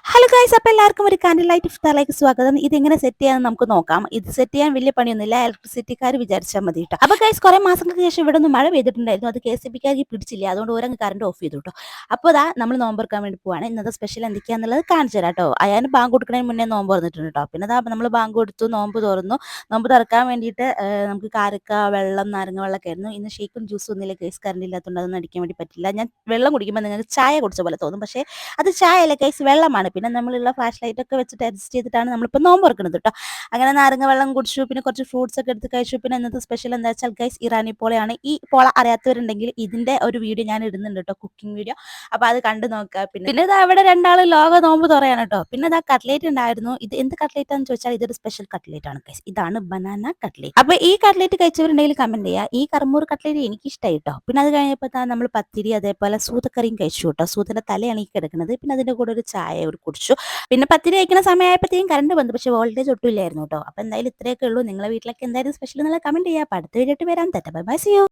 Hello guys, അപ്പോൾ എല്ലാവർക്കും ഒരു കാൻഡിൽ ലൈറ്റ് ഇഫ്താറിലേക്ക് സ്വാഗതം. ഇതെങ്ങനെ സെറ്റ് ചെയ്യാമെന്ന് നമുക്ക് നോക്കാം. ഇത് സെറ്റ് ചെയ്യാൻ വലിയ പണിയൊന്നുമില്ല, ഇലക്ട്രിസിറ്റിക്കാർ വിചാരിച്ചാൽ മതി കേട്ടോ. അപ്പോൾ ഗൈസ്, കുറേ മാസങ്ങൾക്ക് ശേഷം ഇവിടെ നിന്ന് മഴ പെയ്തിട്ടുണ്ടായിരുന്നു. അത് KCBക്കാർക്ക് പിടിച്ചില്ല, അതുകൊണ്ട് ഓരങ്ങ് കറണ്ട് ഓഫ് ചെയ്തു കേട്ടോ. അപ്പോൾ അതാ നമ്മൾ നോമ്പ് തുറക്കാൻ വേണ്ടി പോവാണ്. ഇന്നത്തെ സ്പെഷ്യൽ എന്തൊക്കെയാണെന്നുള്ളത് കാണിച്ചു തരാം കേട്ടോ. അയാൾ ബാങ്ക് കൊടുക്കുന്നതിന് മുന്നേ നോമ്പ് തുറന്നിട്ടുണ്ട് കേട്ടോ. പിന്നെ അതാ നമ്മൾ ബാങ്ക് കൊടുത്തു, നോമ്പ് തുറന്നു. നോമ്പ് തുറക്കാൻ വേണ്ടിയിട്ട് നമുക്ക് കാരക്ക, വെള്ളം, നാരങ്ങ വെള്ളമൊക്കെ ആയിരുന്നു. ഇന്ന് ഷേക്കും ജ്യൂസും ഒന്നുമില്ല ഗൈസ്, കറണ്ട് ഇല്ലാത്തതുകൊണ്ട് അതൊന്നും അടിക്കാൻ വേണ്ടി പറ്റില്ല. ഞാൻ വെള്ളം കുടിക്കുമ്പോൾ നിങ്ങൾക്ക് ചായ കുടിച്ച പോലെ തോന്നും, പക്ഷേ അത് ചായ അല്ല ഗൈസ്, വെള്ളമാണ്. പിന്നെ നമ്മളുള്ള ഫ്ലാഷ് ലൈറ്റ് ഒക്കെ വെച്ചിട്ട് അഡ്ജസ്റ്റ് ചെയ്തിട്ടാണ് നമ്മളിപ്പോൾ നോമ്പ് തുറക്കുന്നത് കേട്ടോ. അങ്ങനെ നാരങ്ങ വെള്ളം കുടിച്ചു, പിന്നെ കുറച്ച് ഫ്രൂട്ട്സ് ഒക്കെ എടുത്ത് കഴിച്ചു. പിന്നെ ഇന്നത്തെ സ്പെഷ്യൽ എന്താ വെച്ചാൽ ഗൈസ്, ഇറാനി പോളയാണ്. ഈ പോള അറിയാത്തവരുണ്ടെങ്കിൽ ഇതിന്റെ ഒരു വീഡിയോ ഞാൻ ഇടുന്നുണ്ട് കേട്ടോ, കുക്കിംഗ് വീഡിയോ. അപ്പോൾ അത് കണ്ടു നോക്കുക. പിന്നെ ഇതാ ഇവിടെ രണ്ടാളും ലോക നോമ്പ് തുറയാണ് കേട്ടോ. പിന്നെ ഇതാ കട്ട്ലേറ്റ് ഉണ്ടായിരുന്നു. ഇത് എന്ത് കട്ട്ലേറ്റ് ആണെന്ന് ചോദിച്ചാൽ ഇതൊരു സ്പെഷ്യൽ കട്ട്ലേറ്റ് ആണ് ഗൈസ്. ഇതാണ് ബനാന കട്ട്ലേറ്റ്. അപ്പോൾ ഈ കട്ട്ലേറ്റ് കഴിച്ചവരുണ്ടെങ്കിൽ കമന്റ് ചെയ്യുക. ഈ കർമൂർ കട്ട്ലേറ്റ് എനിക്ക് ഇഷ്ടമായി കേട്ടോ. പിന്നെ അത് കഴിഞ്ഞപ്പോൾ നമ്മൾ പത്തിരി അതേപോലെ സൂതക്കറിയും കഴിച്ചു കേട്ടോ. സൂതന്റെ തലയാണ് ഈ കിടക്കുന്നത്. പിന്നെ അതിന്റെ കൂടെ ഒരു ചായ ഒരു കുടിച്ചു. പിന്നെ പത്തിരി കഴിക്കുന്ന സമയമായപ്പോഴത്തേക്കും കറണ്ട് വന്നു, പക്ഷേ വോൾട്ടേജ് ഒട്ടുമില്ലായിരുന്നു കേട്ടോ. അപ്പോൾ എന്തായാലും ഇത്രയൊക്കെ ഉള്ളൂ. നിങ്ങളുടെ വീട്ടിലൊക്കെ എന്തായാലും സ്പെഷ്യൽ എന്നുള്ള കമന്റ് ചെയ്യുക. അപ്പോൾ അടുത്ത വീഡിയോ ആയിട്ട് വരാം. Bye bye, see U.